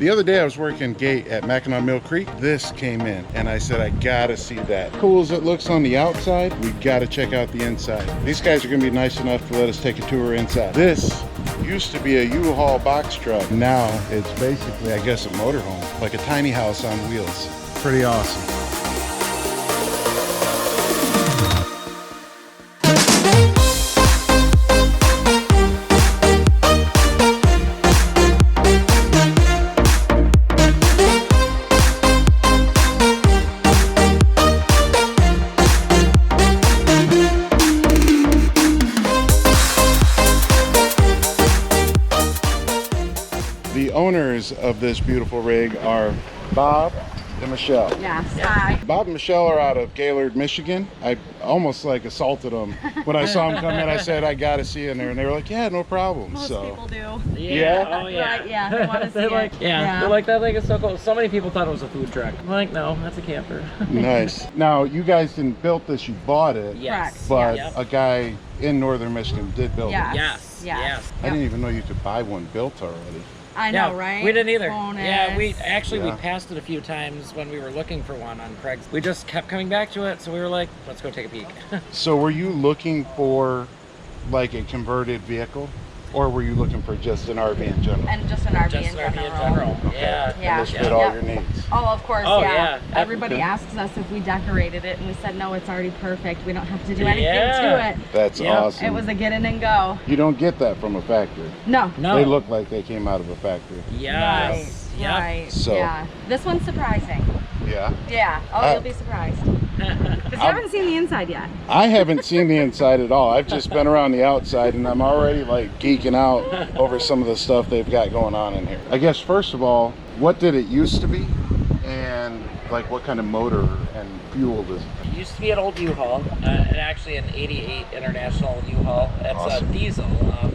The other day I was working gate at Mackinac Mill Creek. This came in and I said, I gotta see that. Cool as it looks on the outside, we gotta check out the inside. These guys are gonna be nice enough to let us take a tour inside. This used to be a U-Haul box truck. Now it's basically, I guess, a motorhome, like a tiny house on wheels. Pretty awesome. The owners of this beautiful rig are Bob and Michelle. Yes. Hi. Bob and Michelle are out of Gaylord, Michigan. I almost like assaulted them when I saw them come in. I said, I gotta see in there, and they were like, yeah, no problem. Most people do. Yeah. Oh yeah. Right, yeah. They want to see They're like, it. they're like, that thing is so cool. So many people thought it was a food truck. I'm like, no, that's a camper. Nice. Now, you guys didn't build this, you bought it. Yes. But Yep. a guy in northern Michigan did build Yes. it. Yes. Yes. Yes. I didn't even know you could buy one built already. I know, right? We didn't either. Bonus. Yeah, we actually we Yeah. passed it a few times when we were looking for one on Craig's. We just kept coming back to it, so we were like, let's go take a peek. So were you looking for like a converted vehicle? Or were you looking for just an RV in general? And just an RV Just in an RV general. in general. Okay. Yeah. Yeah. And this fit all Yep. your needs. Oh, of course, Oh, yeah. yeah. Everybody Okay. asks us if we decorated it, and we said, no, it's already perfect. We don't have to do anything Yeah. to it. That's Yep. awesome. It was a get in and go. You don't get that from a factory. No. No. They look like they came out of a factory. Yes. Right. Yep. Right. So- Yeah. This one's surprising. Yeah. Yeah. Oh, you'll be surprised. Because you haven't seen the inside yet. I haven't seen the inside at all. I've just been around the outside and I'm already like geeking out over some of the stuff they've got going on in here. I guess first of all, what did it used to be? And like what kind of motor and fuel does it? It used to be an old U-Haul, and actually an 88 International U-Haul. It's Awesome. a diesel,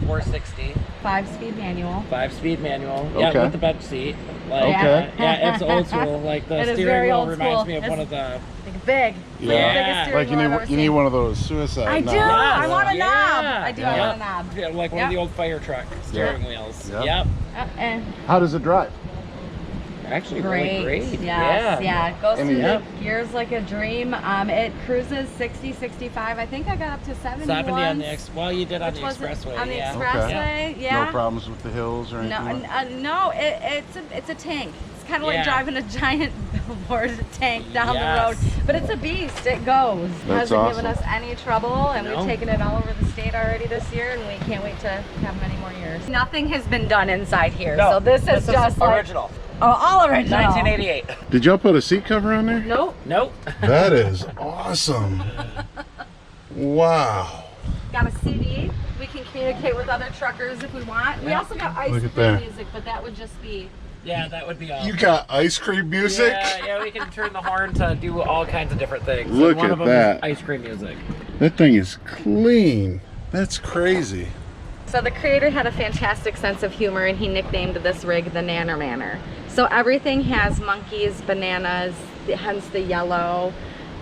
460, 5-speed manual. 5-speed manual. Yeah, Okay. with the bench seat. Like, Okay. yeah, it's old school. Like the It is steering very wheel old reminds school. me of It's one of the. Like big. Yeah. Like the biggest steering Like wheel I've ever you need seen. one of those suicide I do. knobs. I want a Yeah. knob. I do. I Yeah. want a knob. Yeah, like one of the old fire truck steering wheels. Yep. Yep. And How does it drive? Actually, great. really great. Yes. Yeah. It goes I through mean- the gears like a dream. It cruises 60, 65. I think I got up to 70. 70 on the once. well, you did on the Which was expressway. on the yeah. expressway. Yeah. No problems with the hills or anything? No, it's a tank. It's kind of Yeah. like driving a giant billboard tank down the Yes. road. But it's a beast. It goes. That's Hasn't awesome. given us any trouble, and No. we've taken it all over the state already this year, and we can't wait to have many more years. Nothing has been done inside here, No, so this is just like, original. all original. 1988. Did y'all put a seat cover on there? Nope. Nope. That is awesome. Wow. Got a CD. We can communicate with other truckers if we want. We also got ice Look at cream that. music, but that would just be. Yeah, that would be all. You got ice cream music? Yeah, we can turn the horn to do all kinds of different things. Look One at of them that. is ice cream music. That thing is clean. That's crazy. So the creator had a fantastic sense of humor, and he nicknamed this rig the Nanner Manor. So everything has monkeys, bananas, hence the yellow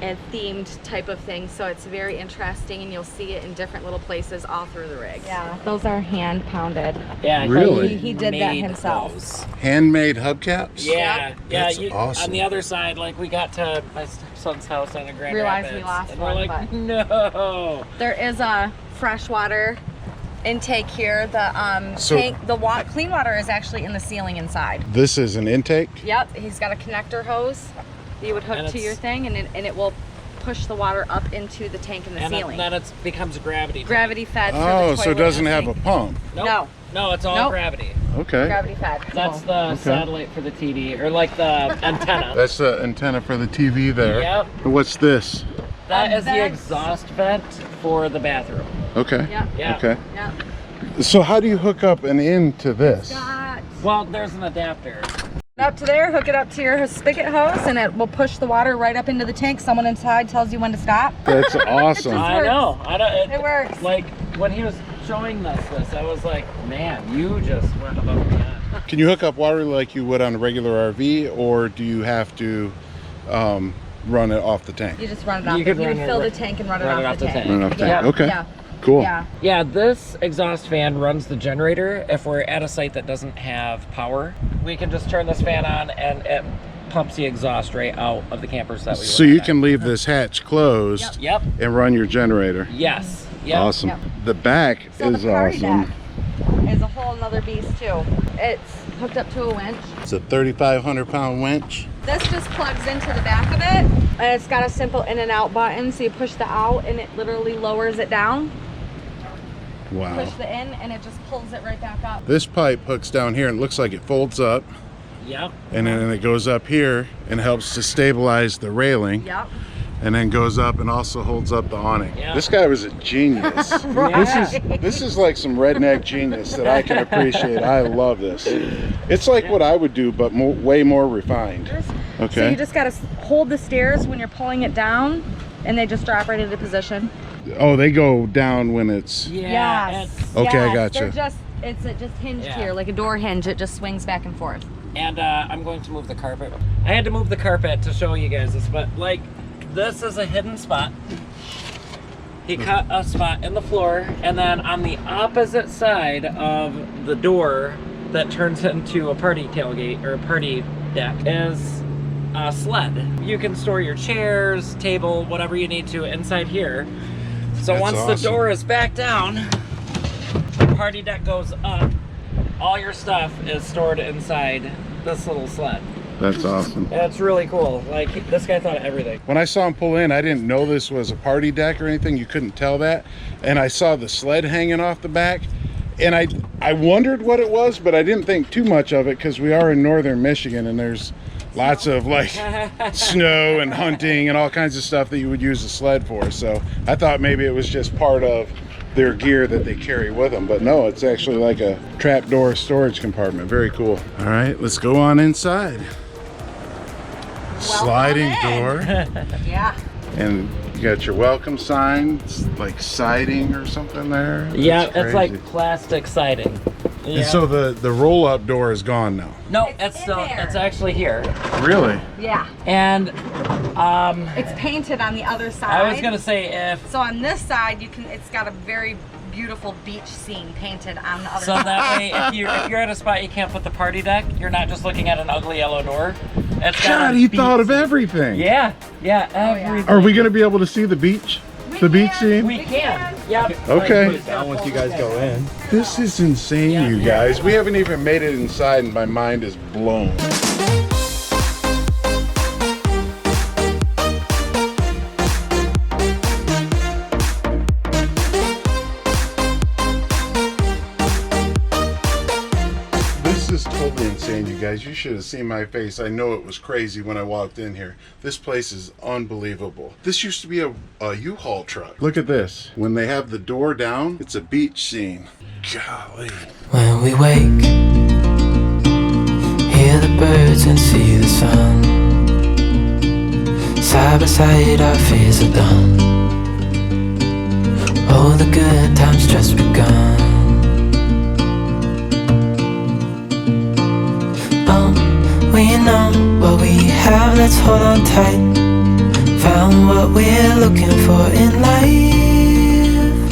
and themed type of thing. So it's very interesting, and you'll see it in different little places all through the rig. Yeah, those are hand pounded. Yeah, Really? He did that made himself. those. Handmade hubcaps? Yeah, yeah. That's awesome. On the other side, like we got to my son's house on a Grand Realized Rapids, we lost and we're one, like, but- no. There is a freshwater intake here. The So- tank, clean water is actually in the ceiling inside. This is an intake? Yep, he's got a connector hose that you would hook And to your it's- thing, and it will push the water up into the tank in the And ceiling. then it becomes gravity. Gravity fed. for Oh, the so it toilet doesn't and have a sink. pump. Nope. No. No, it's all Nope. gravity. Okay. Gravity fed. That's Cool. the satellite for the TD, or like the antenna. That's the antenna for the TV there. Yep. What's this? That is the that's- exhaust vent for the bathroom. Okay. Yep. Yeah. Okay. Yep. So how do you hook up and into this? Got Well, there's an adapter. up to there, hook it up to your spigot hose, and it will push the water right up into the tank. Someone inside tells you when to stop. That's awesome. I know. I don't. It works. Like when he was showing us this, I was like, man, you just went above and beyond. Can you hook up water like you would on a regular RV, or do you have to run it off the tank? You just run it off. You You could would run it fill right- the tank and run it run off the tank. Run it off the Yeah. tank. Okay. Yeah. Cool. Yeah, this exhaust fan runs the generator. If we're at a site that doesn't have power, we can just turn this fan on and it pumps the exhaust right out of the campers that we So you can leave this hatch closed Yep. and run your generator. Yes. Yep. Awesome. Yep. The back So is the party awesome. deck is a whole nother beast too. It's hooked up to a winch. It's a 3,500 pound winch. This just plugs into the back of it, and it's got a simple in and out button. So you push the out and it literally lowers it down. Wow. Push the in and it just pulls it right back up. This pipe hooks down here and it looks like it folds up. Yep. And then it goes up here and helps to stabilize the railing. Yep. And then goes up and also holds up the awning. Yeah. This guy was a genius. This is like some redneck genius that I can appreciate. I love this. It's like what I would do, but way more refined. Okay. So you just gotta hold the stairs when you're pulling it down, and they just drop right into position. Oh, they go down when it's... Yeah. Yes. Okay, I Yes. gotcha. It's just hinged Yeah. here, like a door hinge. It just swings back and forth. And I'm going to move the carpet. I had to move the carpet to show you guys this, but like, this is a hidden spot. He cut a spot in the floor, and then on the opposite side of the door that turns into a party tailgate or a party deck is a sled. You can store your chairs, table, whatever you need to inside here. So That's once awesome. the door is back down, the party deck goes up. All your stuff is stored inside this little sled. That's awesome. And it's really cool. Like, this guy thought of everything. When I saw him pull in, I didn't know this was a party deck or anything. You couldn't tell that. And I saw the sled hanging off the back. And I wondered what it was, but I didn't think too much of it because we are in northern Michigan and there's lots of like snow and hunting and all kinds of stuff that you would use a sled for. So I thought maybe it was just part of their gear that they carry with them, but no, it's actually like a trapdoor storage compartment. Very cool. All right, let's go on inside. Sliding door. Yeah. And you got your welcome sign. It's like siding or something there. Yeah, That's it's like crazy. plastic siding. Yeah. And so the roll-up door is gone now. No, It's it's in still, there. it's actually here. Really? Yeah. And It's painted on the other side. I was gonna say if, So on this side, it's got a very beautiful beach scene painted on the other so side. that way if you're at a spot you can't put the party deck, you're not just looking at an ugly yellow door. It's got God, a he beach thought of scene. everything. Yeah, yeah, yeah. everything. Are we gonna be able to see the beach? The beach scene? We can. Yep. Okay. Once you guys go in. This is insane, Yeah. you guys. We haven't even made it inside and my mind is blown. This is totally insane, you guys. You should have seen my face. I know it was crazy when I walked in here. This place is unbelievable. This used to be a U-Haul truck. Look at this. When they have the door down, it's a beach scene. Golly. When we wake, hear the birds and see the sun. Side by side our fears are done. All the good times just begun. We know what we have, let's hold on tight. Found what we're looking for in life.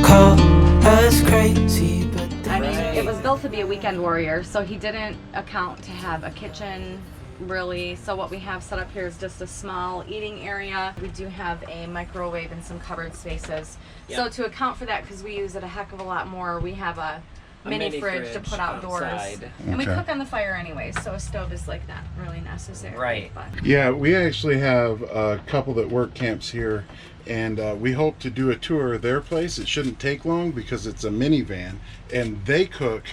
Call us crazy, but I mean, it was built to be a weekend warrior, so he didn't account to have a kitchen, really. So what we have set up here is just a small eating area. We do have a microwave and some cupboard spaces. Yep. So to account for that, because we use it a heck of a lot more, we have a mini fridge to put outdoors. outside. And we Okay. cook on the fire anyways, so a stove is like not really necessary. Right. But Yeah, we actually have a couple that work camps here, and we hope to do a tour of their place. It shouldn't take long because it's a minivan, and they cook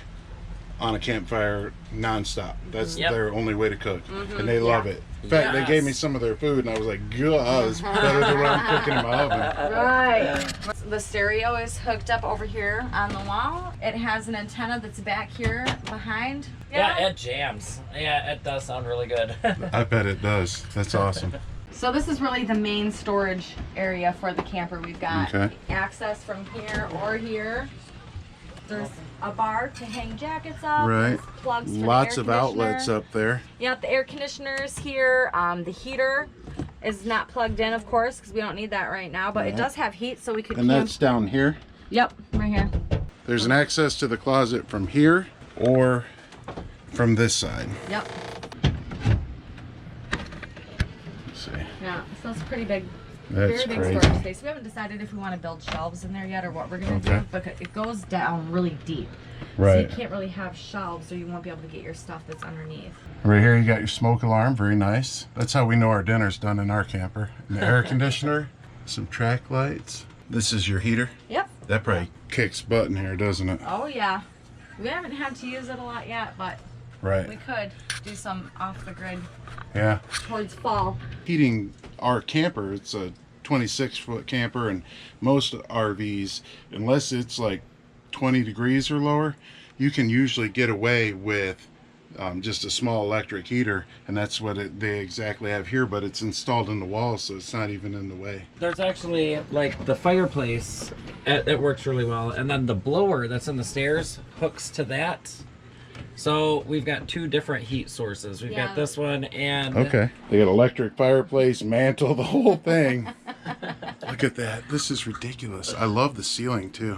on a campfire nonstop. That's Yep. their only way to cook, and they love it. In fact, they gave me some of their food, and I was like, "God, it's better than what I'm cooking in my oven." right. The stereo is hooked up over here on the wall. It has an antenna that's back here behind. Yeah, it jams. Yeah, it does sound really good. I bet it does. That's awesome. So this is really the main storage area for the camper. We've got Okay. access from here or here. There's a bar to hang jackets up. Right. There's plugs for Lots the of air outlets conditioner. up there. Yep, the air conditioner's here, the heater. is not plugged in, of course, because we don't need that right now, but it does have heat, so we could And that's down here. Yep, right here. There's an access to the closet from here or from this side. Yep. Let's see. Yeah, so it's pretty big. That's Very big crazy. storage space. We haven't decided if we want to build shelves in there yet or what we're going to do, but it goes down really deep. Right. So you can't really have shelves or you won't be able to get your stuff that's underneath. Right here you got your smoke alarm, very nice. That's how we know our dinner's done in our camper. And the air conditioner, some track lights. This is your heater? Yep. That probably kicks butt in here, doesn't it? Oh yeah. We haven't had to use it a lot yet, but we Right. could do some off the grid Yeah. towards fall. Heating our camper, it's a 26-foot camper, and most RVs, unless it's like 20 degrees or lower, you can usually get away with just a small electric heater, and that's what they exactly have here, but it's installed in the wall, so it's not even in the way. There's actually like the fireplace, it works really well, and then the blower that's in the stairs hooks to that. So we've got two different heat sources. We've got this one and... Okay. They got electric fireplace, mantle, the whole thing. Look at that. This is ridiculous. I love the ceiling too.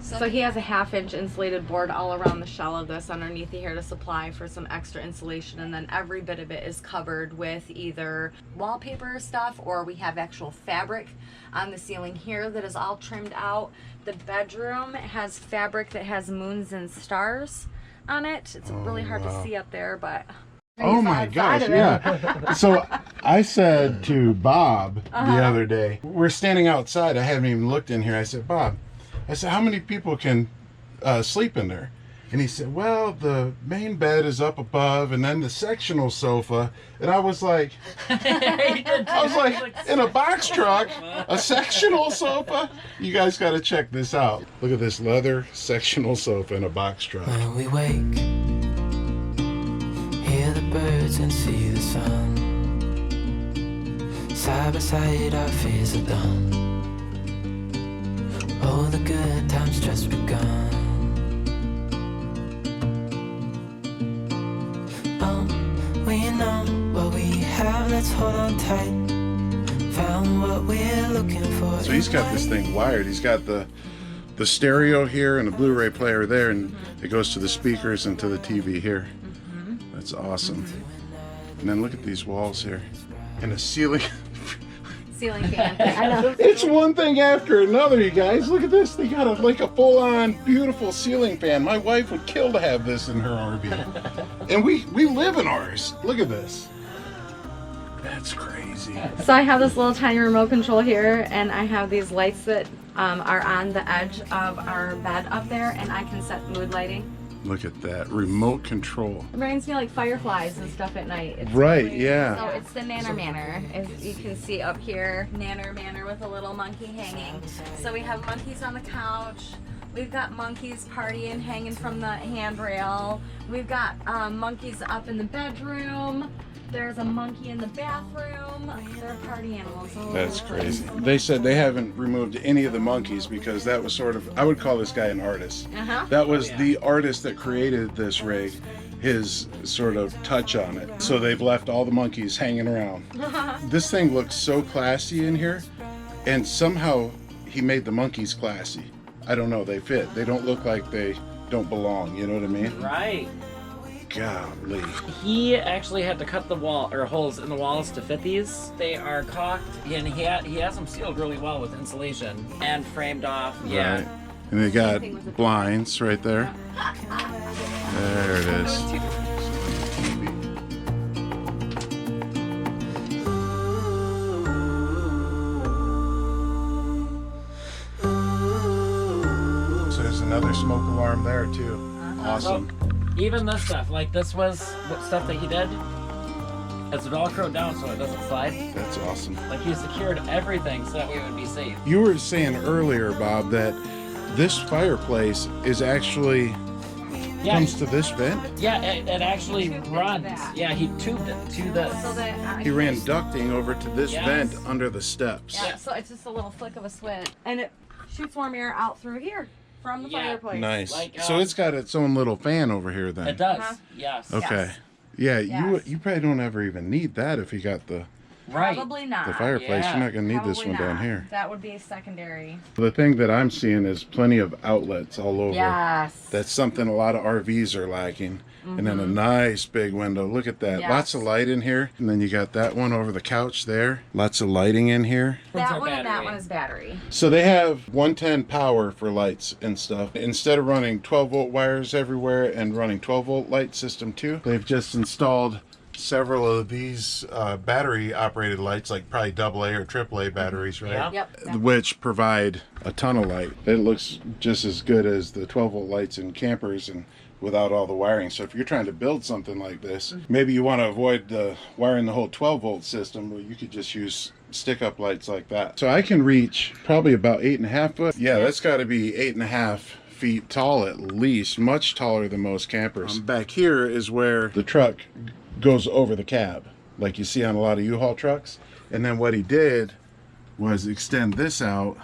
So he has a 1/2-inch insulated board all around the shell of this underneath here to supply for some extra insulation, and then every bit of it is covered with either wallpaper stuff or we have actual fabric on the ceiling here that is all trimmed out. The bedroom has fabric that has moons and stars on it. It's really hard to see up there, but Oh my gosh, yeah. So I said to Bob the other day, we're standing outside, I haven't even looked in here. I said, Bob, I said, how many people can sleep in there? And he said, well, the main bed is up above and then the sectional sofa. And I was like, in a box truck, a sectional sofa? You guys got to check this out. Look at this leather sectional sofa in a box truck. When we wake, hear the birds and see the sun. Side by side our fears are done. Oh, the good times just begun. Oh, we know what we have, let's hold on tight. Found what we're looking for. So he's got this thing wired. He's got the stereo here and the Blu-ray player there, and it goes to the speakers and to the TV here. That's awesome. And then look at these walls here. And the ceiling. ceiling fan. I know. It's one thing after another, you guys. Look at this. They got like a full-on beautiful ceiling fan. My wife would kill to have this in her RV. And we live in ours. Look at this. That's crazy. So I have this little tiny remote control here, and I have these lights that are on the edge of our bed up there, and I can set mood lighting. Look at that. Remote control. It reminds me like fireflies and stuff at night. It's Right, really, yeah. So it's the Nanner Manor. As you can see up here, Nanner Manor with a little monkey hanging. So we have monkeys on the couch. We've got monkeys partying, hanging from the handrail. We've got monkeys up in the bedroom. There's a monkey in the bathroom. They're party animals. That's crazy. They said they haven't removed any of the monkeys because that was sort of, I would call this guy an artist. That was the artist that created this rig, his sort of touch on it. So they've left all the monkeys hanging around. This thing looks so classy in here, and somehow he made the monkeys classy. I don't know, they fit. They don't look like they don't belong, you know what I mean? Right. Golly. He actually had to cut the wall or holes in the walls to fit these. They are caulked, and he has them sealed really well with insulation and framed off. Yeah. Right. And they got blinds right there. There it is. So there's another smoke alarm there too. Awesome. So, even this stuff, like this was what stuff that he did. It's Velcroed down so it doesn't slide. That's awesome. Like he secured everything so that we would be safe. You were saying earlier, Bob, that this fireplace is actually comes to this vent? Yeah, it actually runs. Yeah, he tubed it to this. So that, He ran ducting over to this vent under the steps. Yeah, so it's just a little flick of a switch, and it shoots warm air out through here from the fireplace. Nice. Like, so it's got its own little fan over here then. It does. Yes. Okay. Yes. Yeah, you probably don't ever even need that if you got the Right. Probably not. The fireplace, Yeah, you're not gonna need this Probably one down not. here. That would be secondary. The thing that I'm seeing is plenty of outlets all over. Yes. That's something a lot of RVs are lacking. And then a nice big window. Look at that. Yes. Lots of light in here. And then you got that one over the couch there. Lots of lighting in here. That our one and that battery. one is battery. So they have 110 power for lights and stuff. Instead of running 12 volt wires everywhere and running 12 volt light system too, they've just installed several of these battery operated lights, like probably AA or AAA batteries, right? Yeah. Yep. Which provide a ton of light. It looks just as good as the 12 volt lights in campers and without all the wiring. So if you're trying to build something like this, maybe you want to avoid wiring the whole 12 volt system, well, you could just use stick up lights like that. So I can reach probably about 8.5 foot. Yeah, that's got to be 8.5 feet tall at least, much taller than most campers. Back here is where the truck goes over the cab, like you see on a lot of Uhaul trucks. And then what he did was extend this out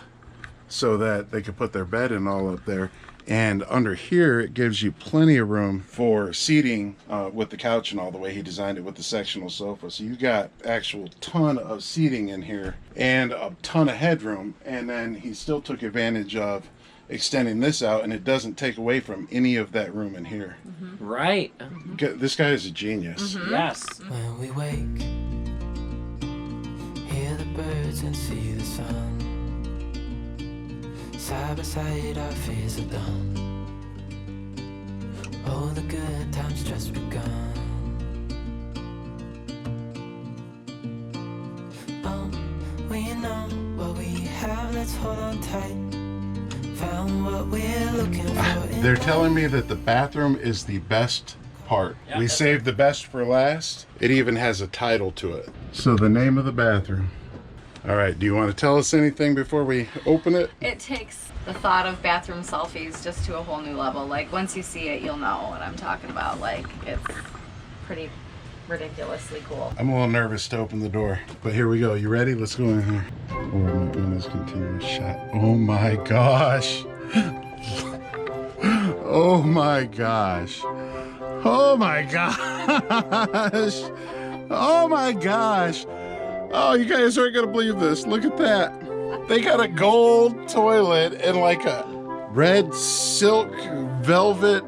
so that they could put their bed in all up there. And under here, it gives you plenty of room for seating with the couch and all, the way he designed it with the sectional sofa. So you got actual ton of seating in here and a ton of headroom. And then he still took advantage of extending this out, and it doesn't take away from any of that room in here. Right. This guy is a genius. Yes. When we wake, hear the birds and see the sun. Side by side, our fears are done. Oh, the good times just begun. Oh, we know what we have, let's hold on tight. Found what we're looking for. They're telling me that the bathroom is the best part. Yeah, We that's saved the best for last. It even has a title to it. So the name of the bathroom. All right, do you want to tell us anything before we open it? It takes the thought of bathroom selfies just to a whole new level. Like, once you see it, you'll know what I'm talking about. Like, it's pretty ridiculously cool. I'm a little nervous to open the door, but here we go. You ready? Let's go in here. Oh my goodness, continuous shot. Oh my gosh. Oh my gosh. Oh my gosh. Oh my gosh. Oh, you guys aren't gonna believe this. Look at that. They got a gold toilet and like a red silk velvet.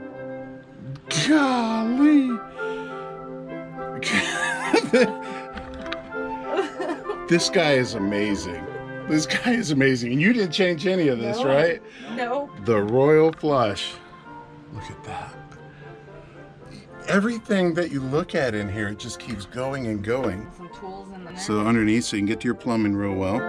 Golly. This guy is amazing. This guy is amazing. And you didn't change any of this, right? No. The royal flush. Look at that. Everything that you look at in here, it just keeps going and going. Some tools in there. So underneath, so you can get to your plumbing real well.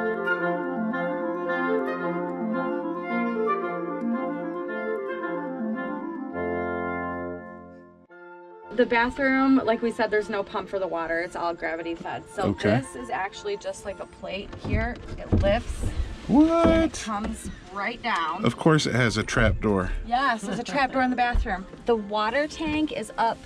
The bathroom, like we said, there's no pump for the water. It's all gravity fed. So Okay. this is actually just like a plate here. It lifts. It What? comes right down. Of course it has a trap door. Yes, there's a trap door in the bathroom. The water tank is up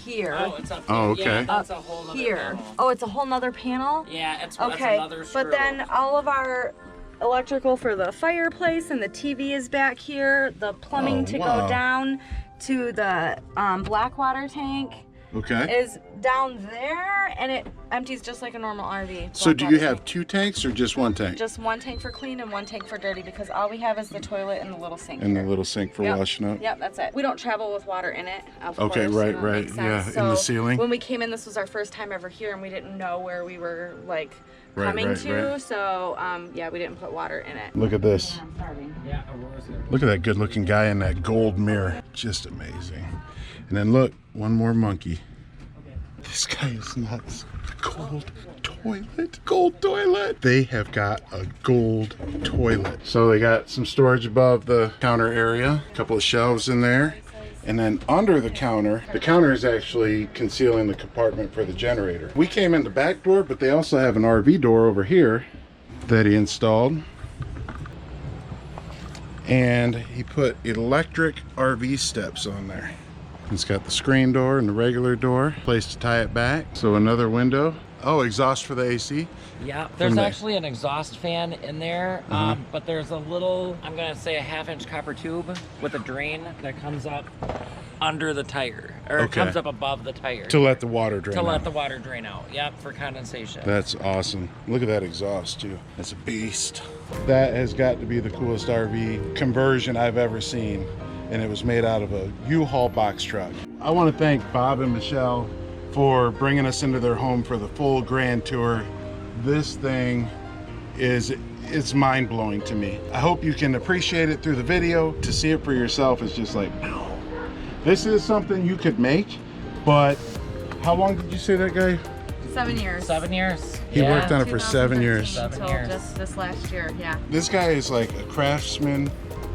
here. Oh, it's up Oh, here. okay. Yeah, that's a whole nother Here. panel. Oh, it's a whole nother panel? Yeah, it's Okay, that's another screw. but then all of our electrical for the fireplace and the TV is back here. The plumbing Oh, to wow. go down to the black water tank Okay. is down there, and it empties just like a normal RV. So black do water you have tank. 2 tanks or just 1 tank? Just 1 tank for clean and 1 tank for dirty, because all we have is the toilet and the little sink And the here. little sink for Yep. washing up? Yep, that's it. We don't travel with water in it, of Okay, course, right, that right, makes yeah, sense. in the So ceiling. when we came in, this was our first time ever here, and we didn't know where we were, like, Right, coming right, to, right. so, yeah, we didn't put water in it. Look at this. I'm starving. Yeah, Aurora's here. Look at that good looking guy in that gold mirror. Just amazing. And then look, one more monkey. This guy is nuts. Gold toilet. Gold toilet. They have got a gold toilet. So they got some storage above the counter area, a couple of shelves in there. And then under the counter is actually concealing the compartment for the generator. We came in the back door, but they also have an RV door over here that he installed. And he put electric RV steps on there. It's got the screen door and the regular door, place to tie it back. So another window. Oh, exhaust for the AC. Yeah, there's there. actually an exhaust fan in there, but there's a little, I'm gonna say a 1/2-inch copper tube with a drain that comes up under the tire. Or Okay. it comes up above the tire. To let the water drain To let out. the water drain out. Yep, for condensation. That's awesome. Look at that exhaust too. That's a beast. That has got to be the coolest RV conversion I've ever seen. And it was made out of a Uhaul box truck. I want to thank Bob and Michelle for bringing us into their home for the full grand tour. This thing it's mind-blowing to me. I hope you can appreciate it through the video. To see it for yourself is just like, this is something you could make, but how long did you say that guy? 7 years. 7 years. He worked on it for 7 years. 2013 7 years. Just this last year, yeah. This guy is like a craftsman,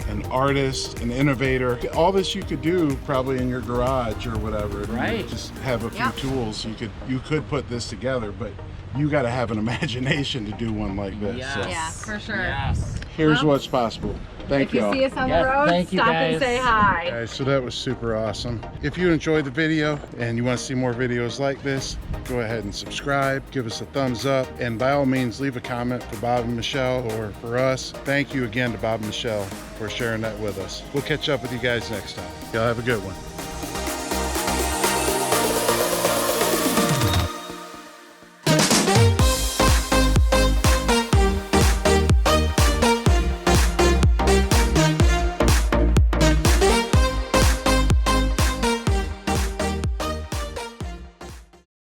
an artist, an innovator. All this you could do probably in your garage or whatever. Right. Just have a few Yep. tools. You could put this together, but you got to have an imagination to do one like this. Yes. So Yeah, for sure. Yes. here's Well, what's possible. Thank If you y'all. see us on Yes, the road, thank you, stop guys. and say hi. Guys, so that was super awesome. If you enjoyed the video and you want to see more videos like this, go ahead and subscribe, give us a thumbs up, and by all means leave a comment for Bob and Michelle or for us. Thank you again to Bob and Michelle for sharing that with us. We'll catch up with you guys next time. Y'all have a good one.